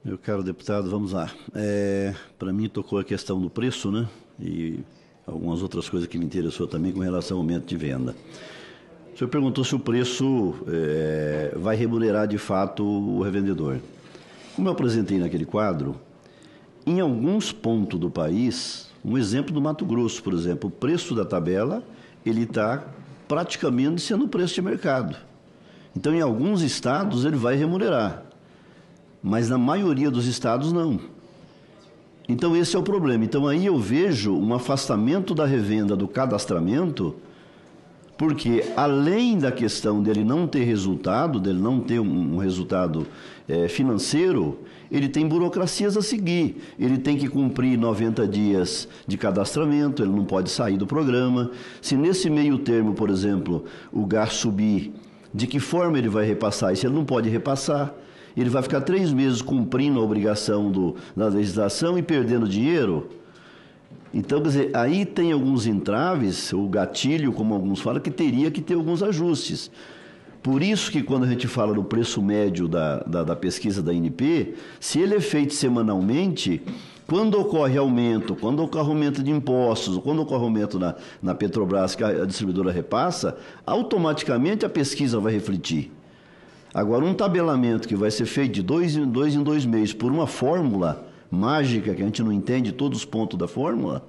Meu caro deputado, vamos lá. Para mim tocou a questão do preço, né? E algumas outras coisas que me interessou também com relação ao aumento de venda. O senhor perguntou se o preço vai remunerar de fato o revendedor. Como eu apresentei naquele quadro, em alguns pontos do país, um exemplo do Mato Grosso, por exemplo, o preço da tabela, ele está praticamente sendo preço de mercado. Então, em alguns estados, ele vai remunerar, mas na maioria dos estados, não. Então, esse é o problema. Então, aí eu vejo um afastamento da revenda do cadastramento, porque, além da questão dele não ter resultado, dele não ter um resultado financeiro, ele tem burocracias a seguir. Ele tem que cumprir 90 dias de cadastramento, ele não pode sair do programa. Se nesse meio termo, por exemplo, o gasto subir, de que forma ele vai repassar isso? Ele não pode repassar. Ele vai ficar 3 meses cumprindo a obrigação da legislação e perdendo dinheiro. Então, quer dizer, aí tem alguns entraves, o gatilho, como alguns falam, que teria que ter alguns ajustes. Por isso que quando a gente fala do preço médio da pesquisa da ANP, se ele é feito semanalmente, quando ocorre aumento, quando ocorre aumento de impostos, quando ocorre aumento na Petrobras, que a distribuidora repassa, automaticamente a pesquisa vai refletir. Agora, um tabelamento que vai ser feito de 2 em 2 meses por uma fórmula mágica, que a gente não entende todos os pontos da fórmula,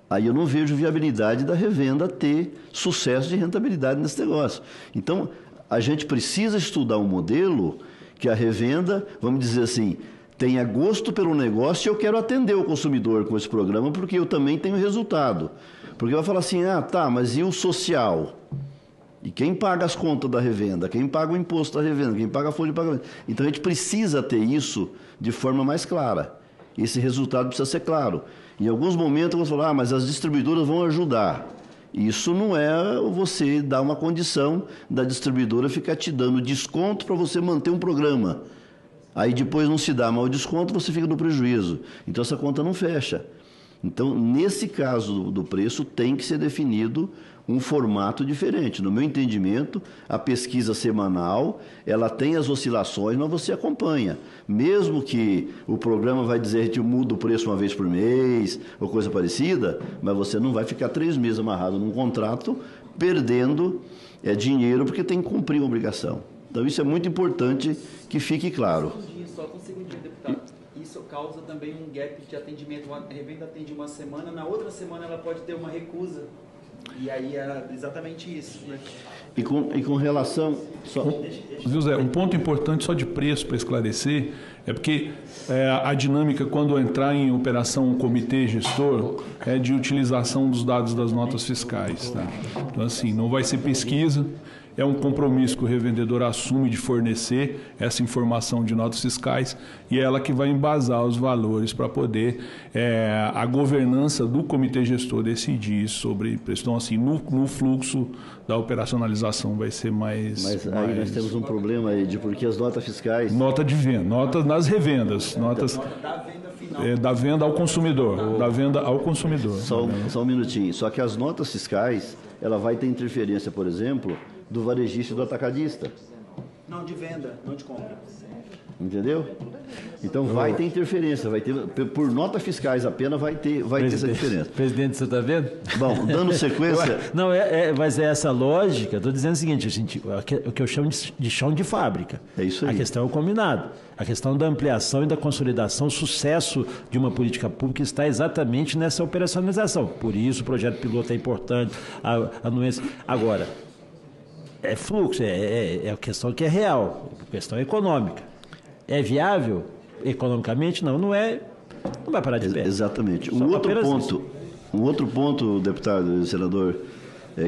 aí eu não vejo viabilidade da revenda ter sucesso de rentabilidade nesse negócio. Então, a gente precisa estudar um modelo que a revenda, vamos dizer assim, tenha gosto pelo negócio e eu quero atender o consumidor com esse programa porque eu também tenho resultado. Porque vai falar assim, mas e o social? E quem paga as contas da revenda? Quem paga o imposto da revenda? Quem paga a folha de pagamento? Então, a gente precisa ter isso de forma mais clara. Esse resultado precisa ser claro. Em alguns momentos, eu vou falar, mas as distribuidoras vão ajudar. Isso não é você dar uma condição da distribuidora ficar te dando desconto para você manter um programa. Aí depois não se dá mais o desconto, você fica no prejuízo. Então, essa conta não fecha. Então, nesse caso do preço, tem que ser definido um formato diferente. No meu entendimento, a pesquisa semanal, ela tem as oscilações, mas você acompanha. Mesmo que o programa vai dizer que muda o preço uma vez por mês, ou coisa parecida, mas você não vai ficar 3 meses amarrado num contrato, perdendo dinheiro, porque tem que cumprir uma obrigação. Então, isso é muito importante que fique claro. Só com um segundinho, deputado. Isso causa também um gap de atendimento. A revenda atende uma semana, na outra semana ela pode ter uma recusa. E aí é exatamente isso, né? E com relação... Viu, Zé, um ponto importante só de preço para esclarecer é porque a dinâmica, quando entrar em operação o comitê gestor, é de utilização dos dados das notas fiscais. Tá? Então, assim, não vai ser pesquisa, é um compromisso que o revendedor assume de fornecer essa informação de notas fiscais e é ela que vai embasar os valores para poder a governança do comitê gestor decidir sobre preço. Então, assim, no fluxo da operacionalização vai ser mais... Mas aí nós temos um problema aí, porque as notas fiscais... Nota de venda, notas nas revendas, notas... Da venda final. Da venda ao consumidor, da venda ao consumidor. Só um minutinho. Só que as notas fiscais, ela vai ter interferência, por exemplo, do varejista e do atacadista. Não, de venda, não de compra. Entendeu? Então vai ter interferência, vai ter, por notas fiscais apenas vai ter essa diferença. Presidente, você está vendo? Bom, dando sequência... Não, mas é essa lógica, estou dizendo o seguinte, gente, o que eu chamo de chão de fábrica. É isso aí. A questão é o combinado. A questão da ampliação e da consolidação, o sucesso de uma política pública está exatamente nessa operacionalização. Por isso o projeto piloto é importante, a anuência. Agora, é fluxo, é a questão que é real, a questão econômica. É viável economicamente? Não é. Não vai parar de pé. Exatamente. Um outro ponto, deputado e senador,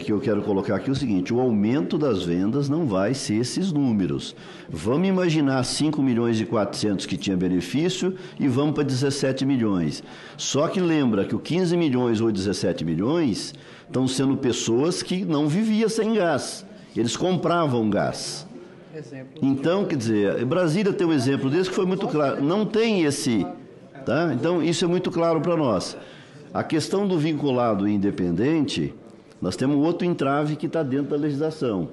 que eu quero colocar aqui é o seguinte: o aumento das vendas não vai ser esses números. Vamos imaginar 5 milhões e 400 que tinha benefício e vamos para 17 milhões. Só que lembra que o 15 milhões ou 17 milhões estão sendo pessoas que não viviam sem gás. Eles compravam gás. Então, quer dizer, Brasília tem um exemplo desse que foi muito claro. Não tem esse... Tá? Então, isso é muito claro para nós. A questão do vinculado e independente, nós temos outro entrave que está dentro da legislação.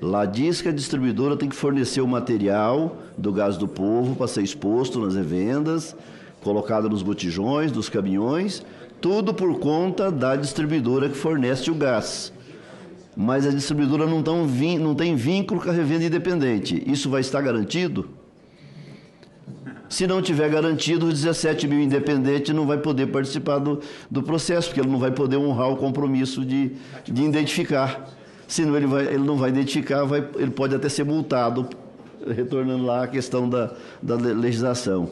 Lá diz que a distribuidora tem que fornecer o material do gás do povo para ser exposto nas revendas, colocado nos botijões, dos caminhões, tudo por conta da distribuidora que fornece o gás. Mas a distribuidora não tem vínculo com a revenda independente. Isso vai estar garantido? Se não tiver garantido, os 17 mil independentes não vai poder participar do processo, porque ele não vai poder honrar o compromisso de identificar. Senão ele não vai identificar, ele pode até ser multado, retornando lá à questão da legislação.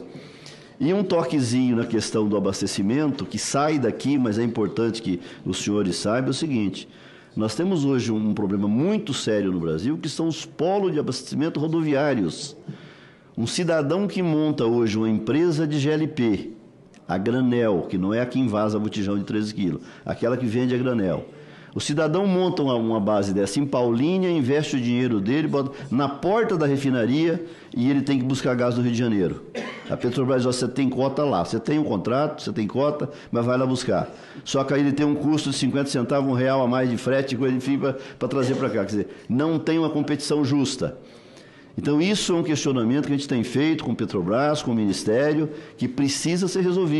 E um toquezinho na questão do abastecimento, que sai daqui, mas é importante que os senhores saibam, é o seguinte: nós temos hoje um problema muito sério no Brasil, que são os polos de abastecimento rodoviários. Um cidadão que monta hoje uma empresa de GLP, a granel, que não é a que invasa botijão de 13 quilos, aquela que vende a granel. O cidadão monta uma base dessa em Paulínia, investe o dinheiro dele, bota na porta da refinaria e ele tem que buscar gás no Rio de Janeiro. A Petrobras diz: você tem cota lá, você tem um contrato, você tem cota, mas vai lá buscar. Só que aí ele tem um custo de 50 centavos, R$1 a mais de frete, enfim, para trazer para cá. Quer dizer, não tem uma competição justa. Então isso é um questionamento que a gente tem feito com o Petrobras, com o Ministério, que precisa ser resolvido.